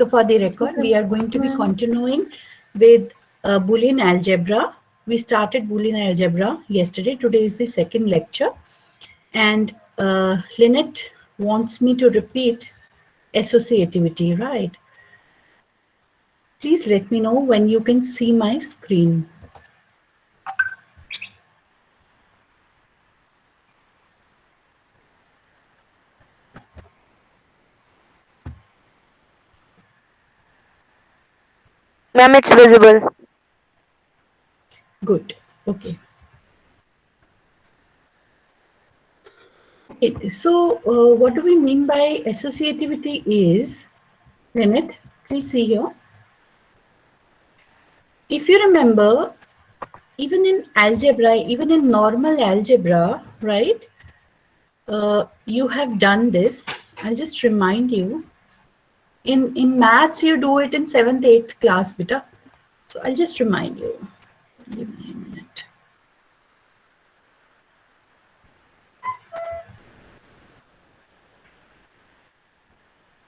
So for the record, we are going to be continuing with Boolean algebra. We started Boolean algebra yesterday. Today is the second lecture. And Lynette wants me to repeat associativity, right? Please let me know when you can see my screen. Ma'am, it's visible. Good. Okay. So what do we mean by associativity is, Lynette, please see here. If you remember, even in algebra, even in normal algebra, right? You have done this. I'll just remind you. In maths, you do it in 7th, 8th class, beta. So I'll just remind you. Give me a minute.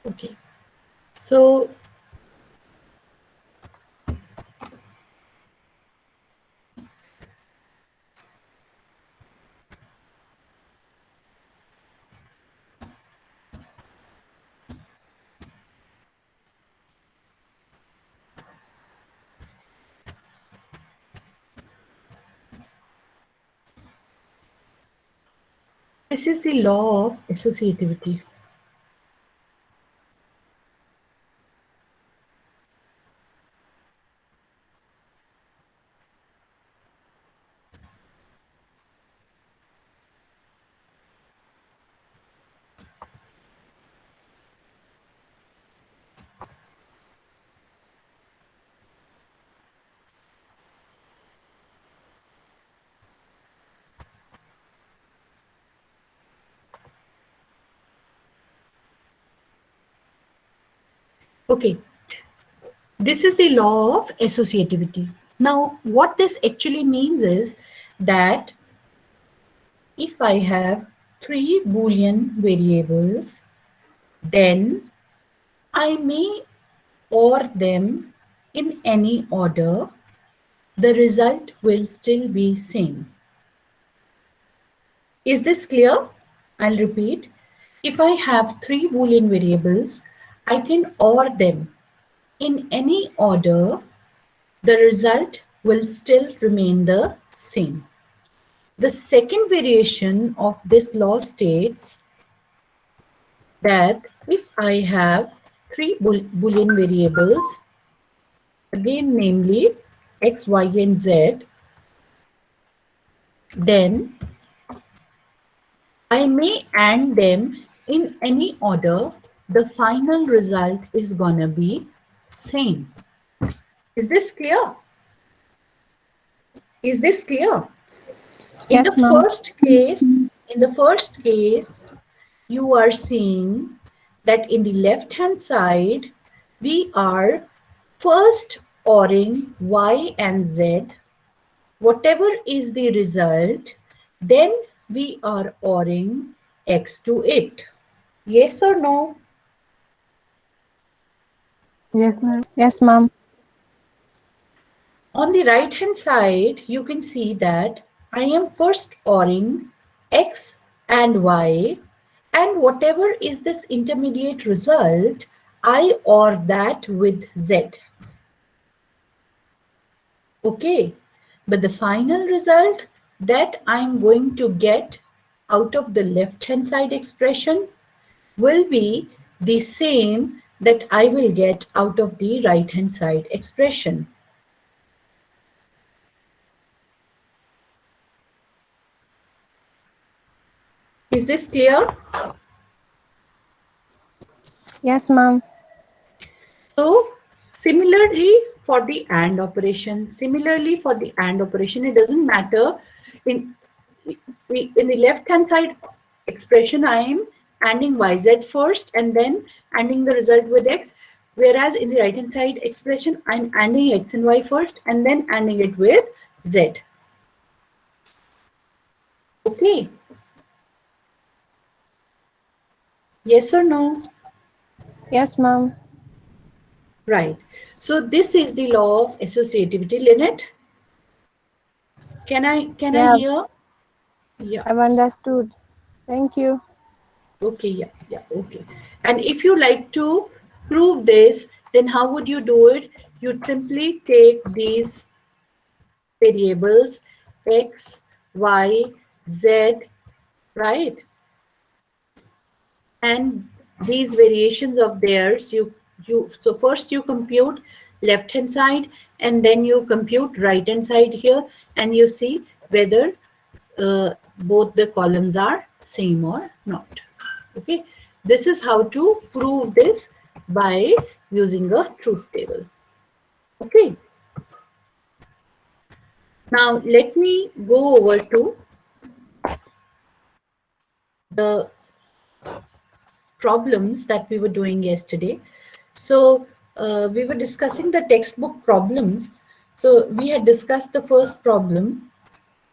Okay. So this is the law of associativity. Okay. This is the law of associativity. Now, what this actually means is that if I have 3 Boolean variables, then I may OR them in any order, the result will still be same. Is this clear? I'll repeat. If I have 3 Boolean variables, I can OR them in any order, the result will still remain the same. The second variation of this law states that if I have 3 Boolean variables, again namely x, y, and z, then I may AND them in any order. The final result is gonna be same. Is this clear? Is this clear? In the Yes, ma'am. first case, you are seeing that in the left-hand side, we are first ORing y and z. Whatever is the result, then we are ORing x to it. Yes or no? Yes, ma'am. Yes, ma'am. On the right hand side, you can see that I am first ORing x and y, and whatever is this intermediate result, I OR that with z. Okay, but the final result that I'm going to get out of the left hand side expression will be the same that I will get out of the right hand side expression. Is this clear? Yes, ma'am. So similarly for the AND operation, it doesn't matter. In the left hand side expression, I am ANDing yz first and then ANDing the result with x. Whereas in the right hand side expression, I'm ANDing x and y first and then ANDing it with z. Okay. Yes or no? Yes, ma'am. Right. So this is the law of associativity, Lynette. Can I Yeah, hear? Yeah. I've understood. Thank you. Okay, yeah, okay. And if you like to prove this, then how would you do it? You'd simply take these variables x, y, z, right? And these variations of theirs, so first you compute left hand side and then you compute right hand side here, and you see whether both the columns are same or not. Okay, this is how to prove this by using a truth table. Okay, now let me go over to the problems that we were doing yesterday. So we were discussing the textbook problems. So we had discussed the first problem.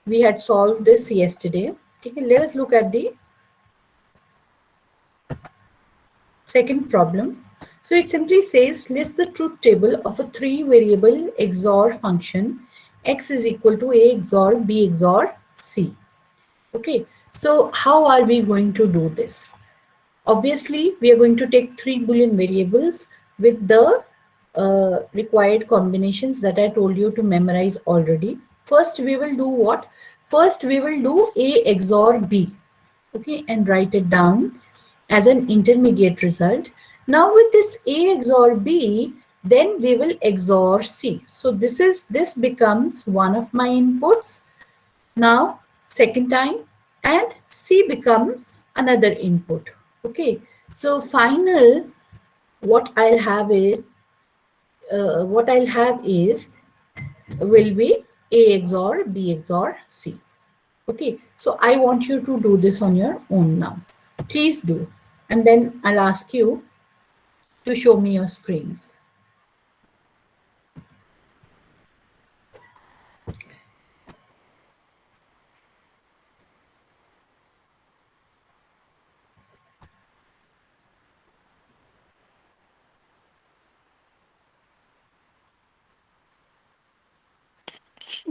We had solved this yesterday. Okay, let us look at the second problem. So it simply says list the truth table of a three variable XOR function. X is equal to A XOR B XOR C. Okay, so how are we going to do this? Obviously, we are going to take three Boolean variables with the required combinations that I told you to memorize already. First, we will do what? First, we will do A XOR B, okay, and write it down as an intermediate result. Now, with this A XOR B, then we will XOR C. So this becomes one of my inputs. Now, second time, and C becomes another input. Okay, so final, what I'll have is, will be A XOR B XOR C. Okay, so I want you to do this on your own now. Please do. And then I'll ask you to show me your screens.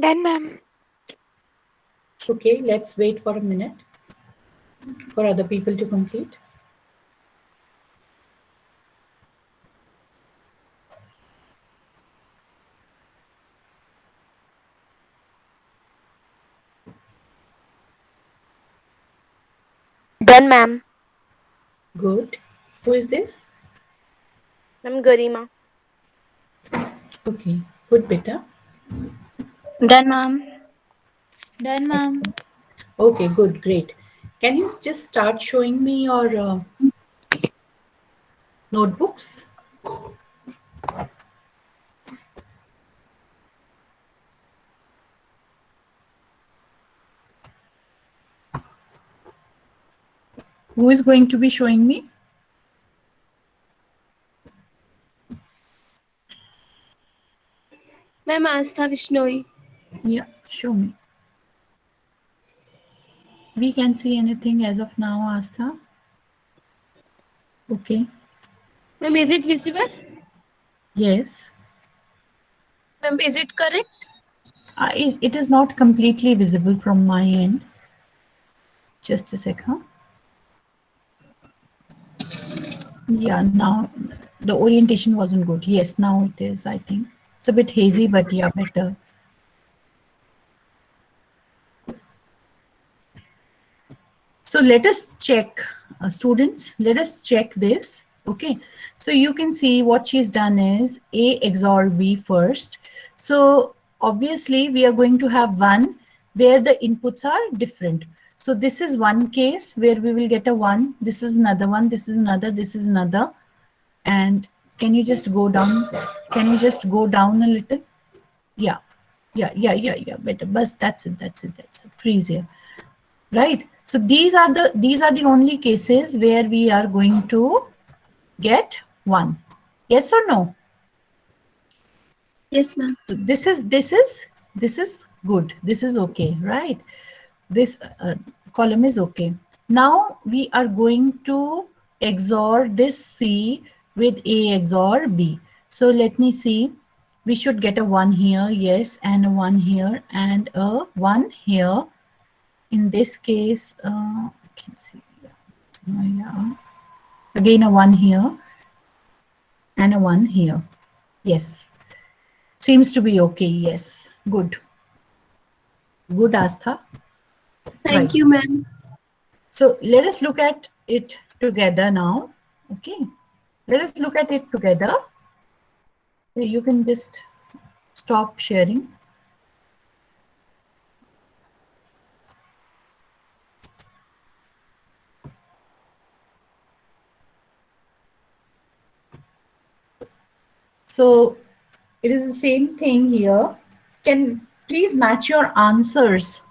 Done, ma'am. Okay, let's wait for a minute for other people to complete. Done, ma'am. Good. Who is this? I'm Garima. Okay, good, beta. Done, ma'am. Done, ma'am. Excellent. Okay, good, great. Can you just start showing me your notebooks? Who is going to be showing me? Ma'am, Astha Vishnoi. Yeah, show me. We can see anything as of now, Astha. Okay. Ma'am, is it visible? Yes. Ma'am, is it correct? It is not completely visible from my end. Just a sec, huh? Yeah, now the orientation wasn't good. Yes, now it is, I think. It's a bit hazy, but yeah, better. So let us check, students, let us check this. Okay, so you can see what she's done is A XOR B first. So obviously we are going to have one where the inputs are different. So this is one case where we will get a 1. This is another one. This is another. This is another. And can you just go down? Can you just go down a little? Yeah, yeah. Better. But that's it. That's it. That's it. Freeze here. Right. So these are the only cases where we are going to get 1. Yes or no? Yes, ma'am. So this is good. This is okay, right? This column is okay. Now we are going to XOR this C with A XOR B. So let me see. We should get a 1 here, yes, and a 1 here, and a 1 here. In this case, I can see, yeah. Again a 1 here, and a 1 here. Yes, seems to be okay, yes, good. Good, Astha. Thank you, ma'am. So let us look at it together now. Okay, let us look at it together. You can just stop sharing. So it is the same thing here. Can please match your answers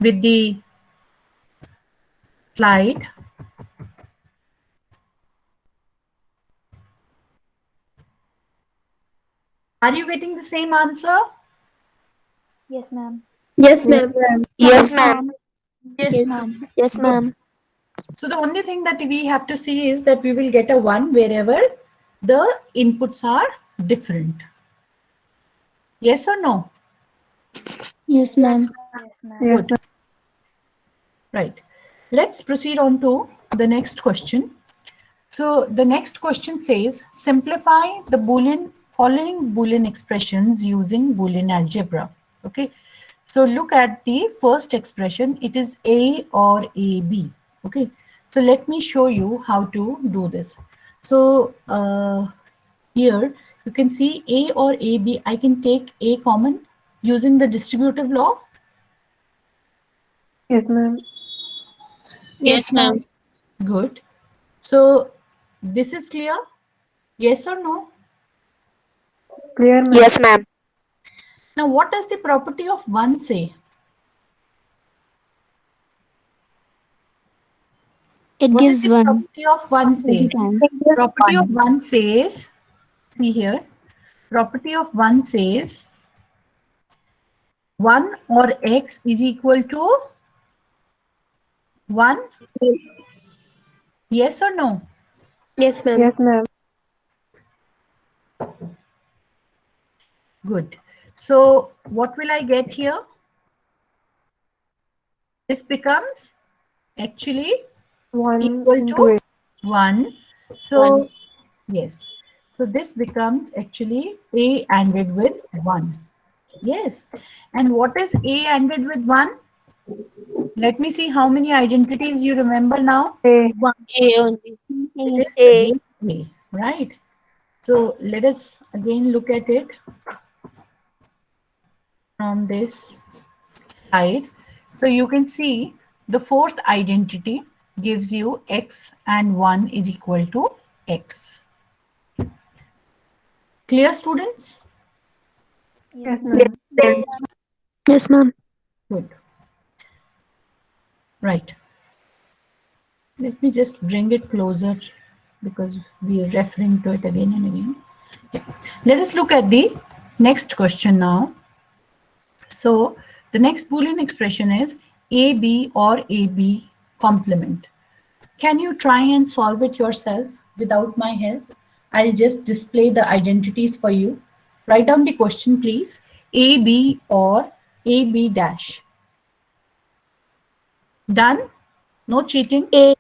with the slide. Are you getting the same answer? Yes, ma'am. Yes, ma'am. Yes, ma'am. Yes, ma'am. Yes, ma'am. So the only thing that we have to see is that we will get a 1 wherever the inputs are different. Yes or no? Yes, ma'am. Yes, ma'am. Good. Right. Let's proceed on to the next question. So the next question says, simplify the following Boolean expressions using Boolean algebra. Okay. So look at the first expression. It is A or AB. Okay. So let me show you how to do this. So here you can see A or AB. I can take A common using the distributive law. Yes, ma'am. Yes, ma'am. Good. So this is clear? Yes or no? Clear, ma'am. Yes, ma'am. Now, what does the property of 1 say? It What does gives the 1. property of 1 say? Property of 1 says, see here, property of 1 says 1 or x is equal to 1. Yes or no? Yes, ma'am. Yes, ma'am. Good. So, what will I get here? This becomes actually 1 equal into to 8. 1. So, yes. So, this becomes actually A ANDed with 1. Yes. And what is A ANDed with 1? Let me see how many identities you remember now. A. 1. A only. It is A. again A, right? So let us again look at it from this side. So you can see the fourth identity gives you x and 1 is equal to x. Clear, students? Yes, Yes, ma'am. Yes, ma'am. Good. Right. Let me just bring it closer because we are referring to it again and again. Yeah. Let us look at the next question now. So the next Boolean expression is AB or AB complement. Can you try and solve it yourself without my help? I'll just display the identities for you. Write down the question, please. AB or AB dash. Done? No cheating? A.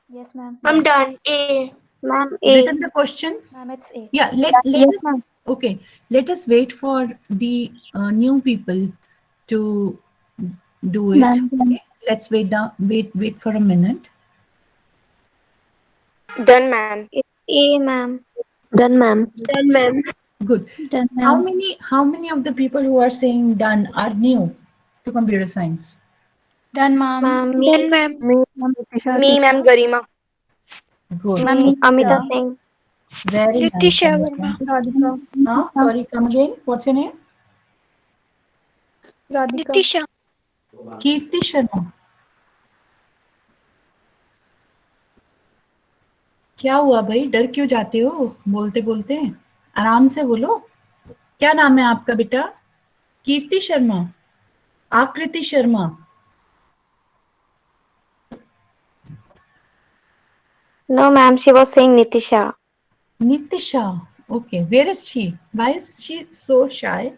yes, ma'am. I'm done. A. Ma'am, A. Written the question? Ma'am, it's A. Yeah, let Yes, us, ma'am. okay, let us wait for the new people to do it. Ma'am. Okay, let's wait for a minute. Done, ma'am. It's A, ma'am. Done, ma'am. Done, ma'am. Good. Done, How ma'am. many of the people who are saying done are new to computer science? Done, ma'am. Ma'am, me. Done, ma'am. Me, Nitisha. Me, ma'am, Garima. Good. Ma'am, Me, Amita Nitisha. Singh. Very nice. Nitisha Amita. Verma. Radhika. Sorry, come again. What's your name? Radhika. Nitisha. Kirti Sharma. क्या हुआ भाई, डर क्यों जाते हो बोलते बोलते? आराम से बोलो. क्या नाम है आपका बेटा? कीर्ति शर्मा, आकृति Sharma. No, ma'am, she was saying Nitisha. Nitisha. Okay, where is she? Why is she so shy?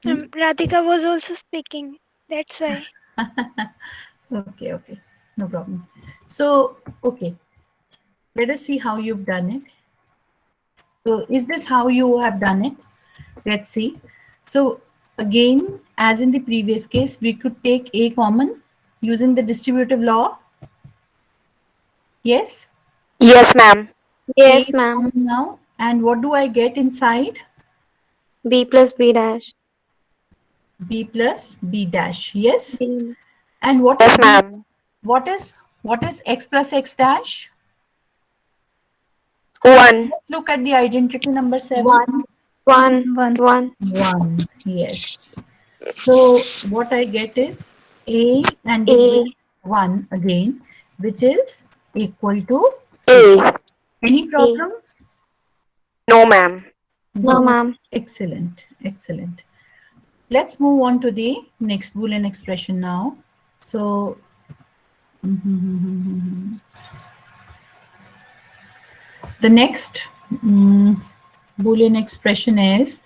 Radhika was also speaking. That's why. Okay, okay, no problem. So, okay, let us see how you've done it. So, is this how you have done it? Let's see. So, again, as in the previous case, we could take A common using the distributive law. Yes, Yes, ma'am. A Yes, is ma'am. common now. And what do I get inside? B plus B dash. B plus B dash. Yes. B. And what is Yes, B? ma'am. What is X plus X dash? 1. Let's look at the identity number 7. 1. 1. 1. 1. Yes. So what I get is A and we A. get 1 again, which is equal to A. A. Any A. problem? No, ma'am. No, Good. ma'am. Excellent. Excellent. Let's move on to the next Boolean expression now. So the next Boolean expression is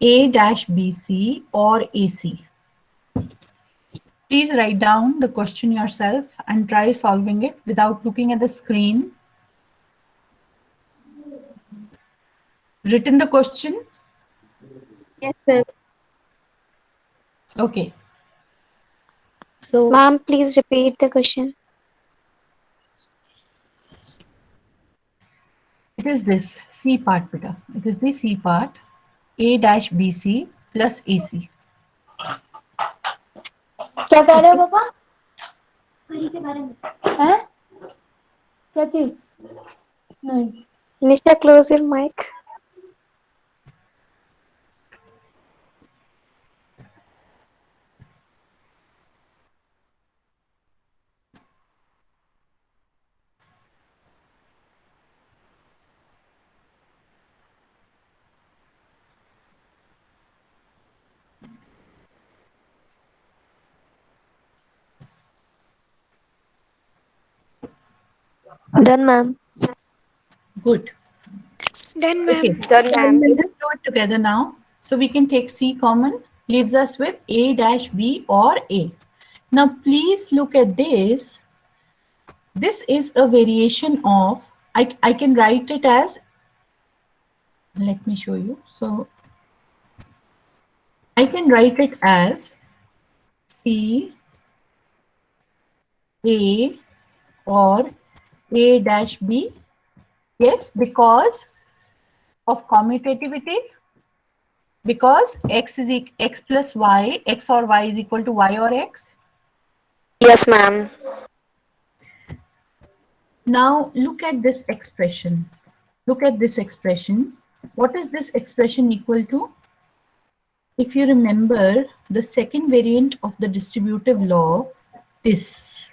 A dash BC or AC. Please write down the question yourself and try solving it without looking at the screen. Written the question? Yes, ma'am. Okay. So Ma'am, please repeat the question. it is this C part, beta. It is the C part. A dash BC plus AC. क्या कह रहे हो पापा? घड़ी के बारे में हैं? क्या चीज? नहीं. Nisha, close your mic. Done, ma'am. Good. Done, Okay. ma'am. Done, ma'am. Let's do it together now. So we can take C common, leaves us with A dash B or A. Now please look at this. This is a variation of, I can write it as, let me show you. So I can write it as C, A or A dash B. Yes, because of commutativity, because x plus y, x or y is equal to y or x. Yes, ma'am. Now look at this expression. Look at this expression. What is this expression equal to? If you remember the second variant of the distributive law, this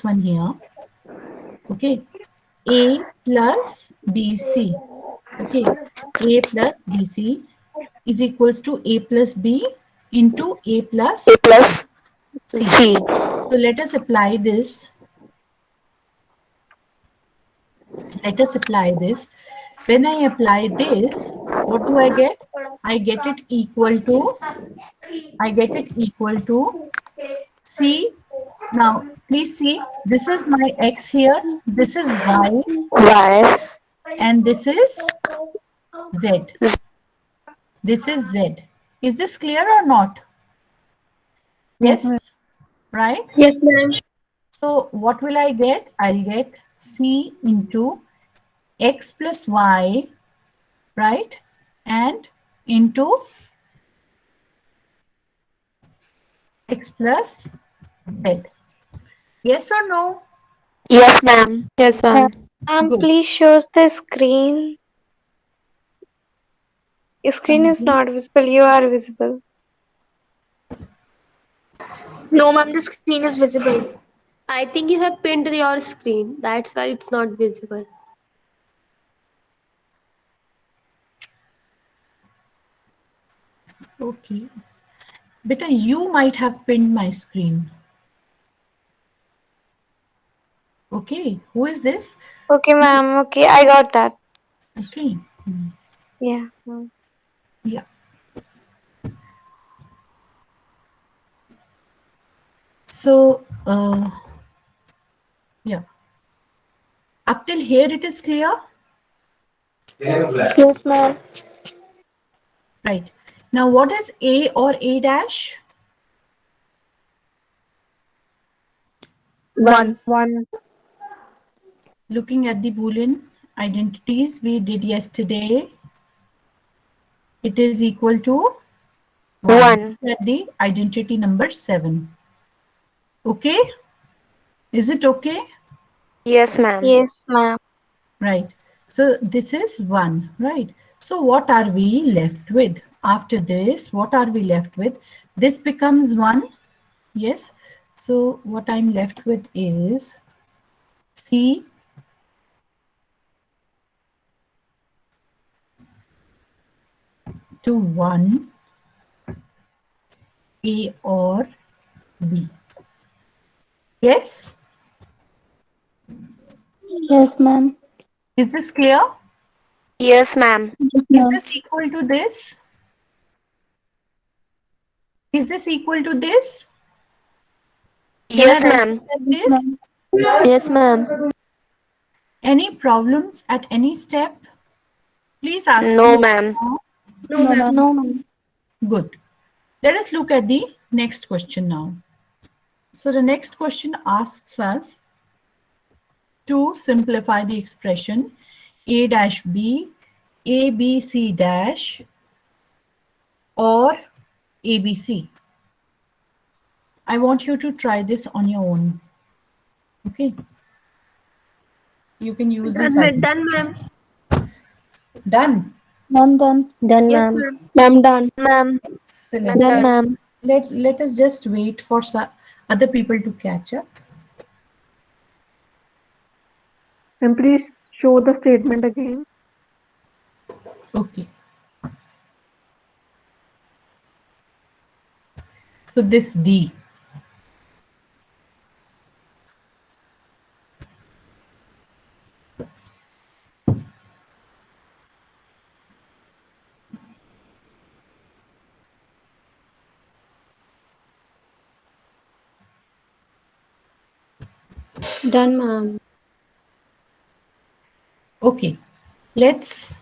one here, okay, A plus BC, okay, A plus BC is equals to A plus B into A plus A plus C. C. So let us apply this. Let us apply this. When I apply this, what do I get? I get it equal to, C. Now, please see, this is my X here, this is Y, Y. and this is Z. This is Z. Is this clear or not? Yes, ma'am. Yes, right? Yes, ma'am. So what will I get? I'll get C into X plus Y, right? And into X plus Z. Yes or no? Yes, ma'am. Yes, ma'am. Ma'am, Good. please show us the screen. Screen Come is again. not visible. You are visible. No, ma'am, the screen is visible. I think you have pinned your screen. That's why it's not visible. Okay. Beta, you might have pinned my screen. Okay. Who is this? Okay, ma'am. Okay, I got that. Okay. Yeah. Yeah. So, yeah. Up till here it is clear? Yes, ma'am. Right. Now what is A or A dash? 1. 1. Looking at the Boolean identities we did yesterday, it is equal to 1. 1. Look at the identity number 7. Okay? Is it okay? Yes, ma'am. Yes, ma'am. Right. So this is 1, right? So what are we left with? After this, what are we left with? This becomes 1. Yes. So what I'm left with is C to 1, A or B. Yes? Yes, ma'am. Is this clear? Yes, ma'am. Yes, Is ma'am. this equal to this? Is this equal to this? Can I Yes, write it ma'am. like Yes, this? ma'am. Yes, ma'am. Any problems at any step? Please ask No, me. ma'am. No, ma'am. No, ma'am. Good. Let us look at the next question now. So the next question asks us to simplify the expression A dash B, A B C dash or ABC. I want you to try this on your own. Okay. You can use this. Done, ma'am. Done. Ma'am, done. Done, Yes, ma'am. ma'am. Ma'am, done. Ma'am. Excellent. Done, Done. ma'am. Let us just wait for some other people to catch up. And please show the statement again. Okay. So this D. Done, ma'am. Okay. Let's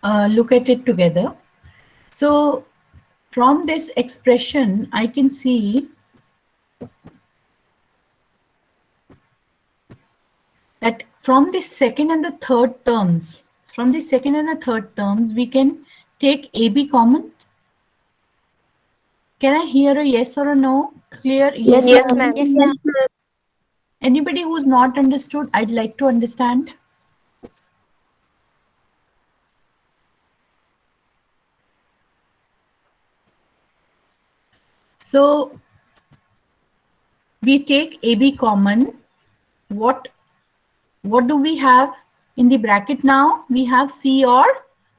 look at it together. So from this expression, I can see that from the second and the third terms, we can take AB common. Can I hear a yes or a no? Clear yes. Yes, Yes, ma'am. ma'am. Yes, ma'am. Anybody who's not understood, I'd like to understand. So we take AB common. What do we have in the bracket now? We have C or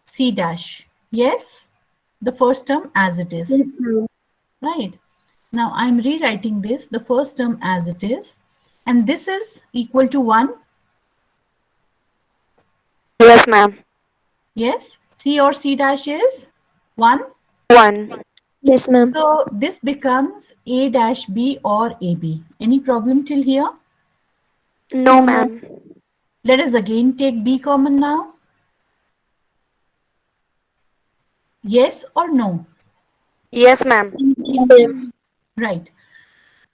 C dash. Yes, the first term as it is. Yes, ma'am. Right. Now I'm rewriting this, the first term as it is. And this is equal to 1. Yes, ma'am. Yes. C or C dash is 1. 1. Yes, ma'am. So this becomes A dash B or AB. Any problem till here? No, ma'am. Let us again take B common now. Yes or no? Yes, ma'am. Same. Right.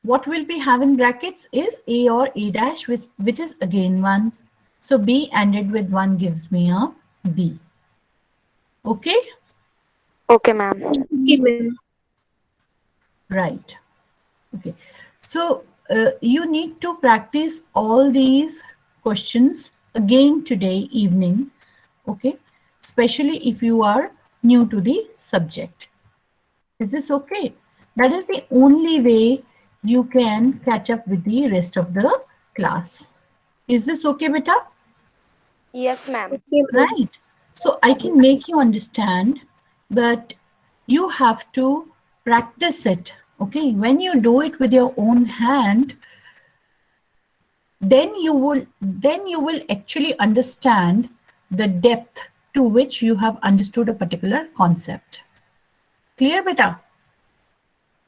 What will we have in brackets is A or A dash, which is again 1. So B ended with 1 gives me a B. Okay? Okay, ma'am. Okay, ma'am. Right. Okay. So you need to practice all these questions again today evening. Okay? Especially if you are new to the subject. Is this okay? That is the only way you can catch up with the rest of the class. Is this okay, beta? Yes, ma'am. Okay, ma'am. Right. So I can make you understand, but you have to practice it. Okay. When you do it with your own hand, then you will actually understand the depth to which you have understood a particular concept. Clear, beta?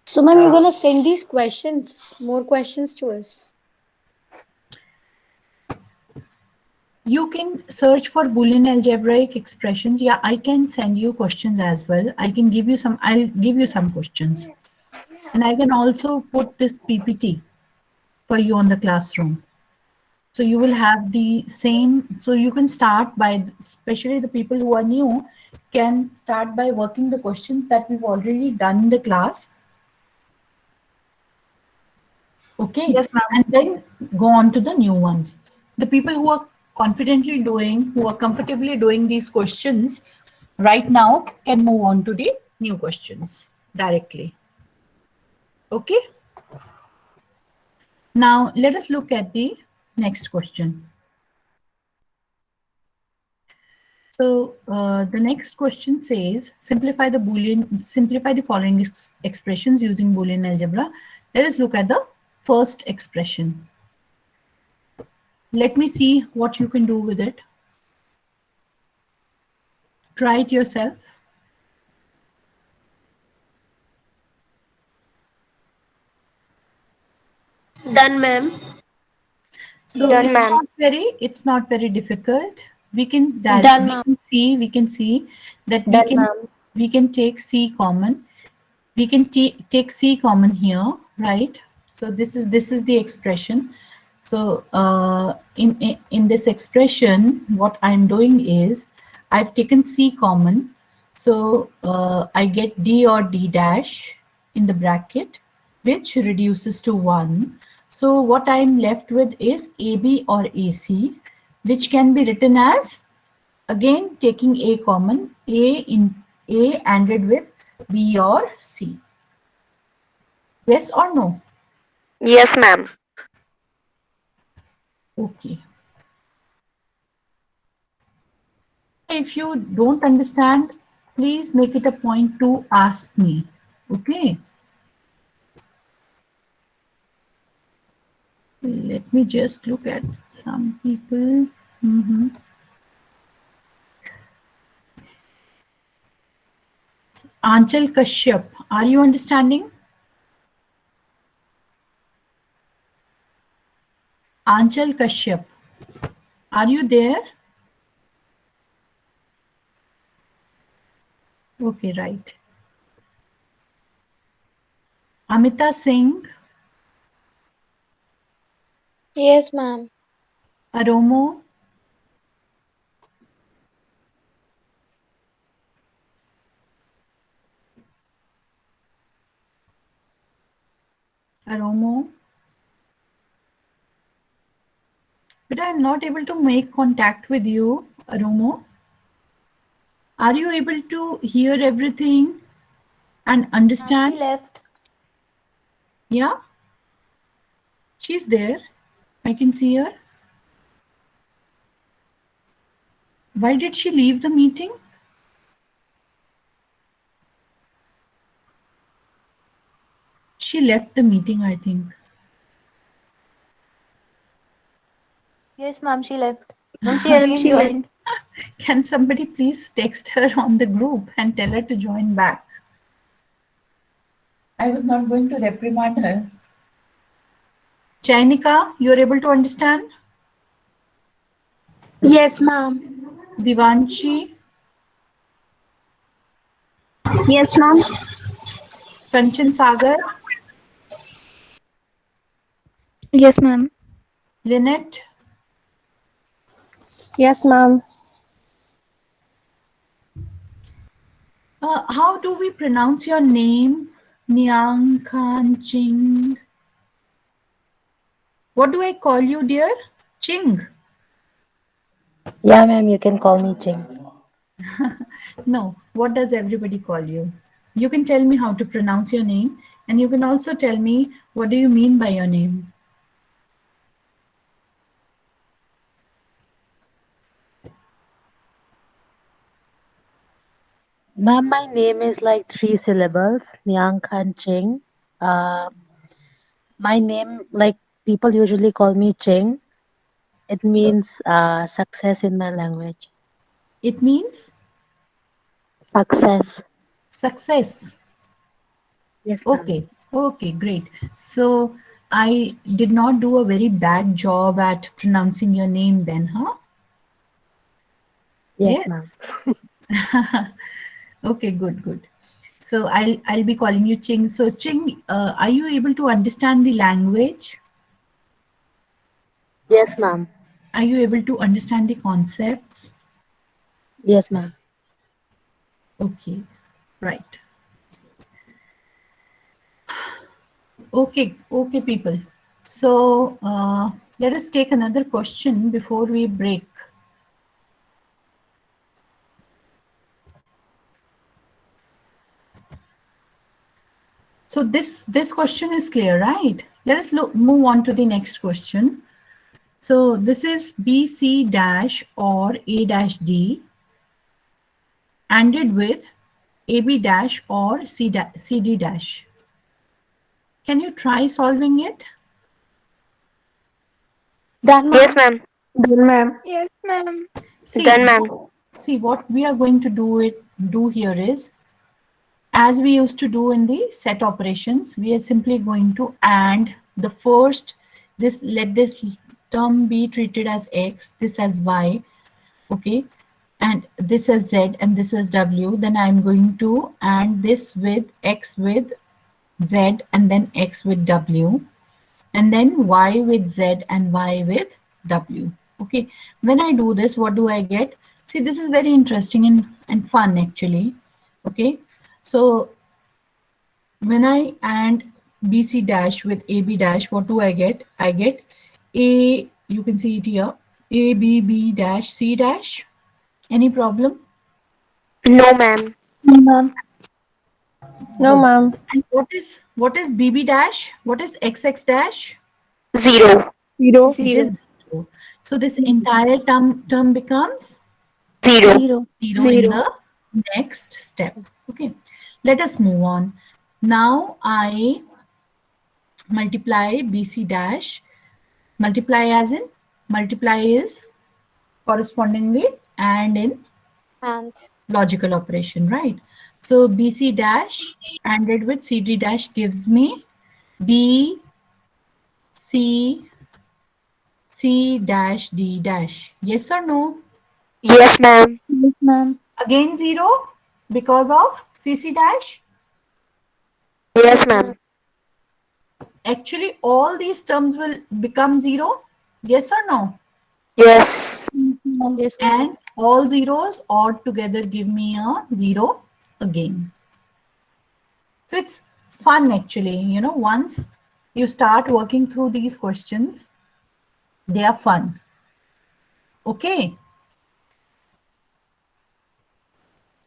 So, ma'am, you're gonna send these questions, more questions to us. You can search for Boolean algebraic expressions. Yeah, I can send you questions as well. I'll give you some questions. And I can also put this PPT for you on the classroom. So you will have the same, so you can start by, especially the people who are new, can start by working the questions that we've already done in the class. Okay. Yes, ma'am. And then go on to the new ones. The people who are confidently doing, who are comfortably doing these questions right now can move on to the new questions directly. Okay. Now let us look at the next question. So the next question says, simplify the following expressions using Boolean algebra. Let us look at the first expression. Let me see what you can do with it. Try it yourself. Done, ma'am. So Done, ma'am. it's not very difficult. We can Done, ma'am. we can see that Done, ma'am. we can take C common. We can take C common here, right? So this is the expression. So in this expression, what I'm doing is I've taken C common. So I get D or D dash in the bracket, which reduces to 1. So what I'm left with is AB or AC, which can be written as, again taking A common, A ANDed with B or C. Yes or no? Yes, ma'am. Okay. If you don't understand, please make it a point to ask me. Okay. Let me just look at some people. Anchal Kashyap, are you understanding? Anchal Kashyap, are you there? Okay, right. Amita Singh, Yes, ma'am. Aromo, Aromo. But I'm not able to make contact with you, Aromo. Are you able to hear everything and Ma'am, understand? she left. Yeah, she's there. I can see her. Why did she leave the meeting? She left the meeting, I think. Yes, ma'am, she left. Ma'am, she again joined. Can somebody please text her on the group and tell her to join back? I was not going to reprimand her. Chainika, you're able to understand? Yes, ma'am. Divanshi, Yes, ma'am. Kanchan Sagar, Yes, ma'am. Lynette, Yes, ma'am. how do we pronounce your name? Niang Khan Ching. What do I call you, dear? Ching. Yeah, ma'am, you can call me Ching. No, what does everybody call you? You can tell me how to pronounce your name, and you can also tell me what do you mean by your name. Ma'am, my name is like 3 syllables, Niang Khan Ching. Uh, my name, like people usually call me Ching. It means success in my language. It means Success. success. Yes, ma'am. Okay, okay, great. So I did not do a very bad job at pronouncing your name then, huh? Yes, Yes. ma'am. Okay, good, good. So I'll be calling you Ching. So Ching, are you able to understand the language? Yes, ma'am. Are you able to understand the concepts? Yes, ma'am. Okay, right. Okay, okay, people. So let us take another question before we break. So this question is clear, right? Let us move on to the next question. So this is BC dash or A dash D ANDed with AB dash or CD dash. Can you try solving it? Done, Yes, ma'am. ma'am. Done, ma'am. Yes, ma'am. Done, ma'am. See what we are going to do here is, as we used to do in the set operations, we are simply going to AND the first, let this term be treated as X, this as Y, okay, and this as Z and this as W. Then I'm going to AND this with X with Z and then X with W, and then Y with Z and Y with W. Okay, when I do this, what do I get? See, this is very interesting and fun actually. Okay, so when I AND BC dash with AB dash, what do I get? I get A, you can see it here, A, B, B dash, C dash. Any problem? No, ma'am. No, ma'am. No, Good. ma'am. And what is BB dash? What is XX dash? 0. Zero. It Zero. is 0. So this entire term becomes 0. Zero. 0 in Zero. the next step. Okay, let us move on. Now I multiply BC dash. Multiply as in, multiply is correspondingly and in And logical operation, right? So BC dash ANDed with CD dash gives me B, C, C dash D dash. Yes or no? Yes, ma'am. Yes, ma'am. Again 0 because of CC dash. Yes, yes, ma'am. ma'am. Actually, all these terms will become 0. Yes or no? Yes. Yes, ma'am. Yes, ma'am. And all zeros odd together give me a 0 again. So it's fun actually, once you start working through these questions, they are fun. Okay,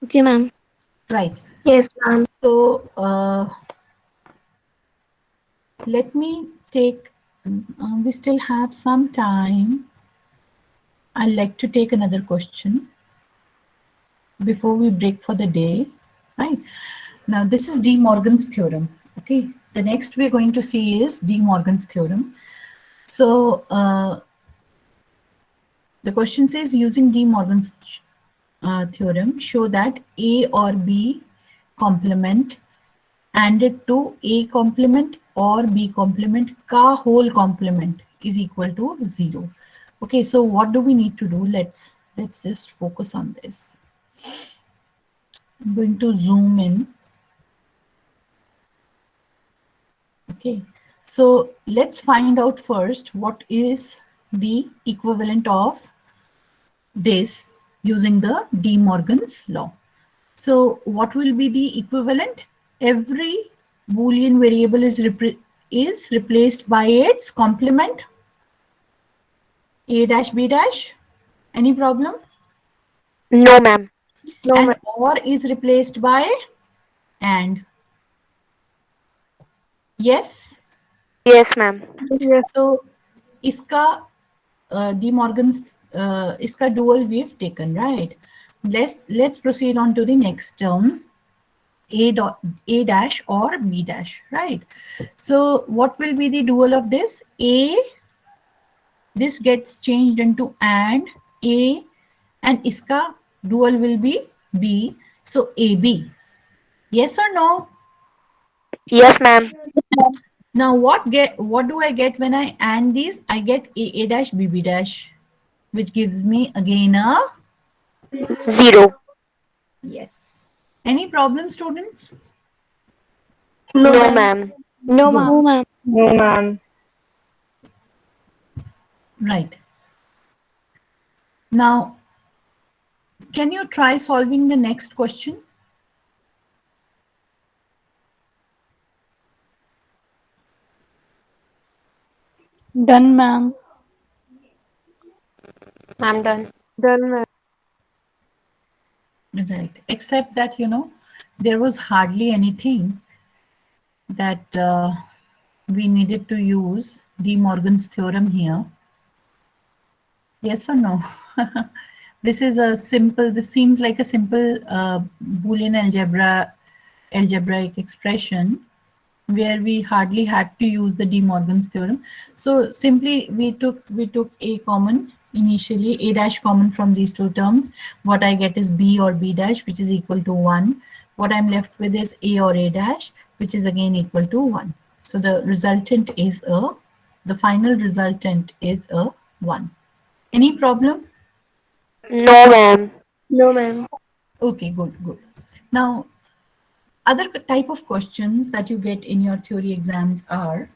Okay, ma'am. right. Yes, ma'am. So let me take, we still have some time. I'd like to take another question before we break for the day, right? Now, this is De Morgan's theorem, okay? The next we're going to see is De Morgan's theorem. So, the question says, using De Morgan's theorem, show that A or B complement ANDed to A complement or B complement ka whole complement is equal to 0. Okay, so what do we need to do? Let's just focus on this. I'm going to zoom in. Okay, so let's find out first what is the equivalent of this using the De Morgan's law. So what will be the equivalent? Every Boolean variable is replaced by its complement, A dash B dash. Any problem? No, ma'am. No, And ma'am. OR is replaced by AND. Yes. Yes, ma'am. Yes. So iska De Morgan's iska dual we've taken, right? Let's proceed on to the next term. A dash or B dash, right? So what will be the dual of this? This gets changed into AND A, and iska Dual will be B. So AB. Yes or no? Yes, ma'am. Now what do I get when I AND these? I get A dash B dash, which gives me again a 0. yes. Any problem, students? No, No, ma'am. ma'am. No, Good. ma'am. ma'am. No, ma'am. Right. Now, can you try solving the next question? Done, ma'am. I'm done. Done, ma'am. Right. Except that, there was hardly anything that we needed to use De Morgan's theorem here. Yes or no? This seems like a simple Boolean algebraic expression where we hardly had to use the De Morgan's theorem. So simply we took a common initially, a dash common from these two terms. What I get is b or b dash, which is equal to 1. What I'm left with is a or a dash, which is again equal to 1. So the final resultant is a 1. Any problem? No, ma'am. No, ma'am. Okay, good. Now, other type of questions that you get in your theory exams are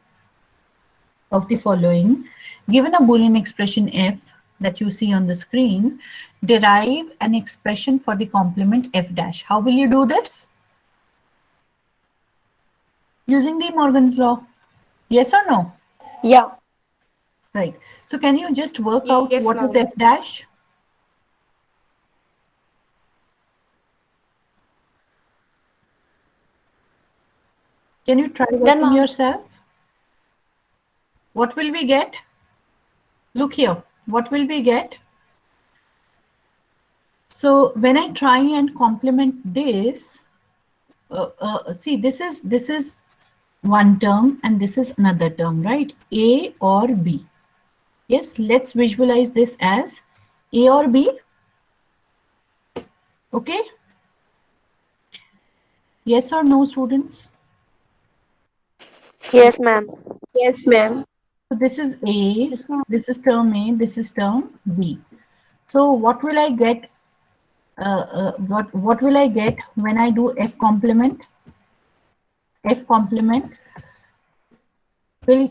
of the following. Given a Boolean expression f that you see on the screen, derive an expression for the complement f dash. How will you do this? Using De Morgan's law. Yes or no? Yeah. Right. So can you just work out Yes, what is ma'am. f dash? Can you try Done, working ma'am. yourself? What will we get? Look here. What will we get? So when I try and complement this, see, this is one term and this is another term, right? A or B. Yes, let's visualize this as A or B. Okay. Yes or no, students? Yes, ma'am. Yes, ma'am. So this is A, Yes, ma'am. this is term A, this is term B. So what will I get? What will I get when I do F complement? F complement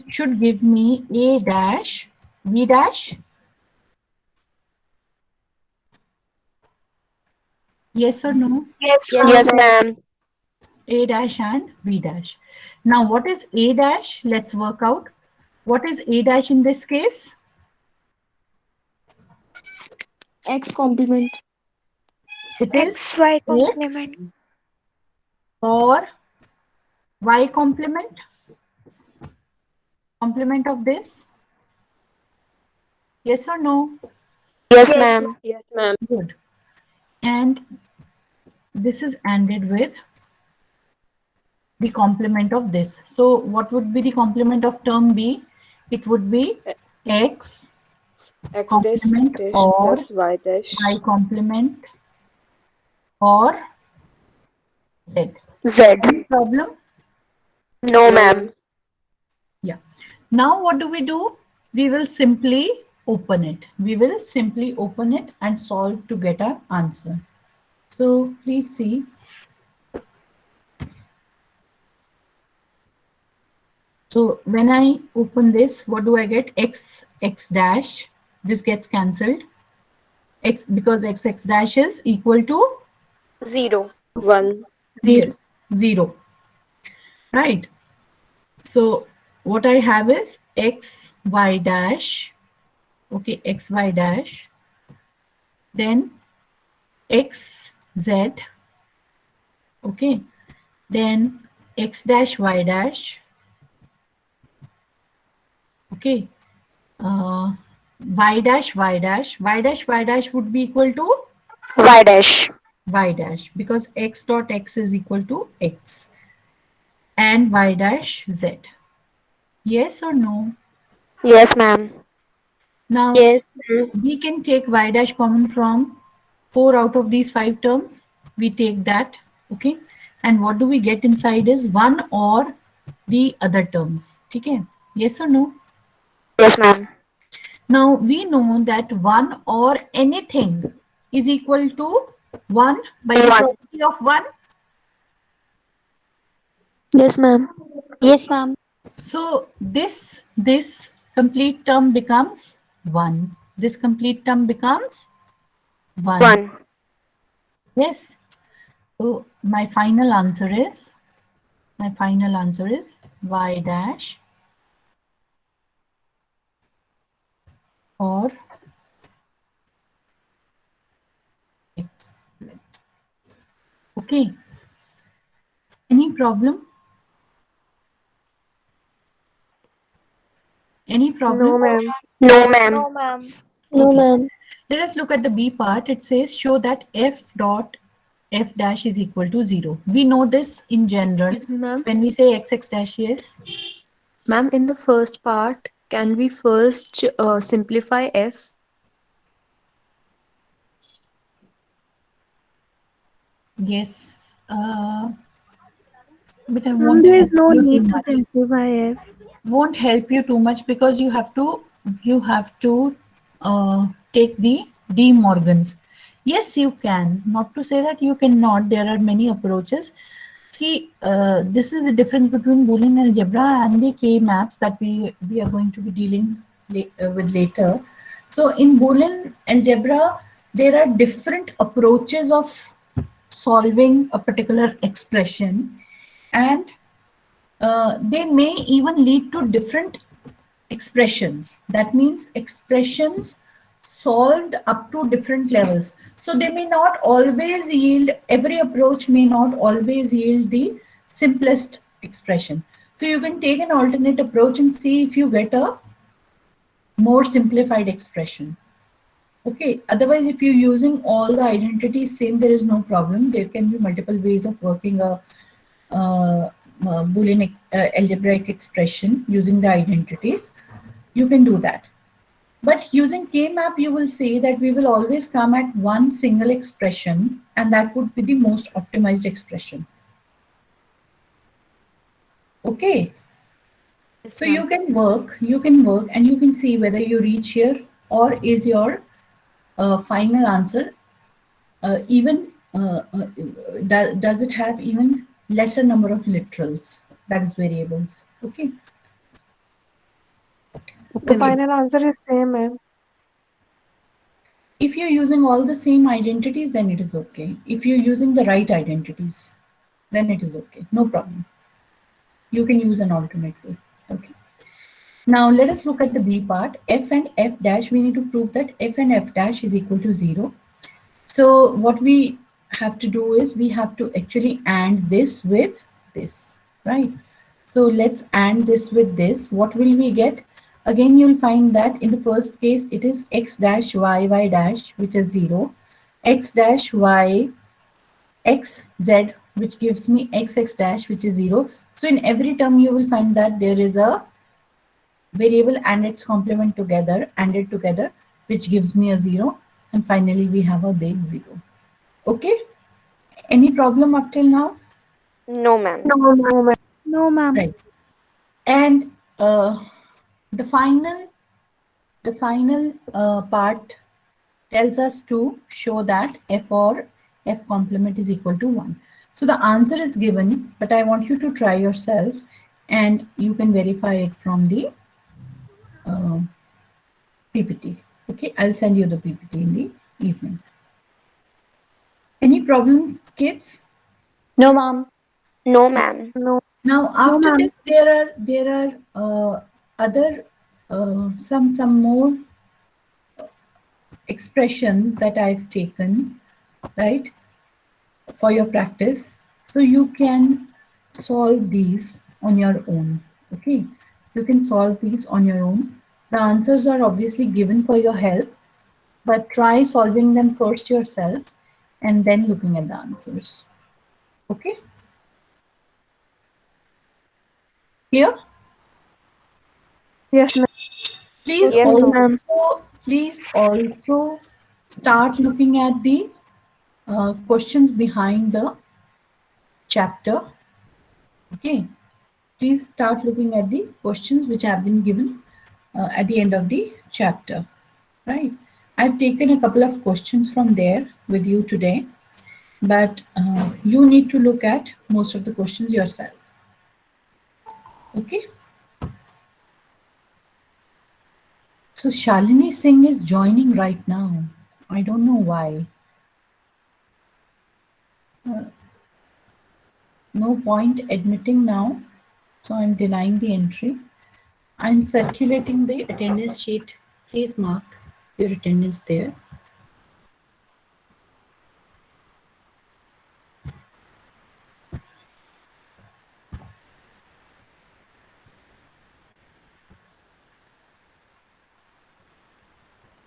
should give me A dash, B dash. Yes or no? Yes, Yes, ma'am. A dash and B dash. Now what is A dash? Let's work out. What is A dash in this case? X complement. It is XY X complement. or Y complement. Complement of this. Yes or no? Yes, Yes. ma'am. Yes, ma'am. Good. And this is ANDed with the complement of this. So what would be the complement of term B? It would be X X complement dash or plus Y dash. Y complement or Z. Z. Any problem? No, ma'am. Yeah. Now what do? We will simply open it. We will simply open it and solve to get our answer. So please see. So when I open this, what do I get? X dash. This gets cancelled. X, because x dash is equal to 0. 1. yes, 0. Right. So what I have is x y dash. Okay, x y dash. Then x z. Okay. Then x dash y dash. Okay. Y dash y dash. Y dash y dash would be equal to Y dash. y dash, because x dot x is equal to x, and y dash z. Yes or no? Yes, ma'am. Now Yes, ma'am. we can take y dash common from 4 out of these 5 terms, we take that, okay? And what do we get inside is one or the other terms, okay? Yes or no? Yes, ma'am. Now we know that 1 or anything is equal to 1 by the 1. property of 1. Yes, ma'am. Yes, ma'am. So this complete term becomes 1. This complete term becomes 1. 1. Yes. So my final answer is y dash or x. Okay. Any problem? Any problem? No, ma'am. No, ma'am. No, ma'am. No, Okay. ma'am. Let us look at the B part. It says show that f dot f dash is equal to 0. We know this in general. Excuse me, ma'am. When we say x dash, yes. Ma'am, in the first part, can we first simplify f? Yes. But I Ma'am, won't there help is no you too need to much. simplify f. Won't help you too much because you have to take the De Morgans. Yes, you can. Not to say that you cannot. There are many approaches. See, this is the difference between Boolean algebra and the K maps that we are going to be dealing with later. So in Boolean algebra, there are different approaches of solving a particular expression, and they may even lead to different expressions. That means expressions solved up to different levels. So they may not always yield, every approach may not always yield the simplest expression. So you can take an alternate approach and see if you get a more simplified expression. Okay, otherwise if you're using all the identities same, there is no problem. There can be multiple ways of working a Boolean algebraic expression using the identities. You can do that. But using K-map, you will see that we will always come at one single expression, and that would be the most optimized expression. Okay. Yes, So ma'am. you can work, and you can see whether you reach here or is your final answer does it have even lesser number of literals, that is variables. Okay. The Okay. final answer is same, ma'am. If you're using all the same identities, then it is okay. If you're using the right identities, then it is okay. No problem. You can use an alternate way. Okay. Now let us look at the B part. F and F dash, we need to prove that F and F dash is equal to 0. So what we have to do is we have to actually AND this with this, right? So let's AND this with this. What will we get? Again, you'll find that in the first case, it is x dash y dash, which is 0, x dash y, x z, which gives me x dash, which is 0. So in every term, you will find that there is a variable and its complement together, ANDed together, which gives me a 0. And finally, we have a big 0. Okay? Any problem up till now? No, ma'am. No, ma'am. No, ma'am. Right. And the final part tells us to show that f or f complement is equal to 1. So the answer is given, but I want you to try yourself and you can verify it from the PPT. Okay, I'll send you the PPT in the evening. Any problem, kids? No, ma'am. No, ma'am. No. Now after ma'am. this, there are other some more expressions that I've taken, right, for your practice. So you can solve these on your own. Okay, you can solve these on your own. The answers are obviously given for your help, but try solving them first yourself and then looking at the answers. Okay. Here, Yes, ma'am. please Yes, Yes, ma'am. also start looking at the questions behind the chapter. Okay, please start looking at the questions which have been given at the end of the chapter. Right, I've taken a couple of questions from there with you today, but you need to look at most of the questions yourself. Okay. So Shalini Singh is joining right now. I don't know why. No point admitting now. So I'm denying the entry. I'm circulating the attendance sheet. Please mark your attendance there.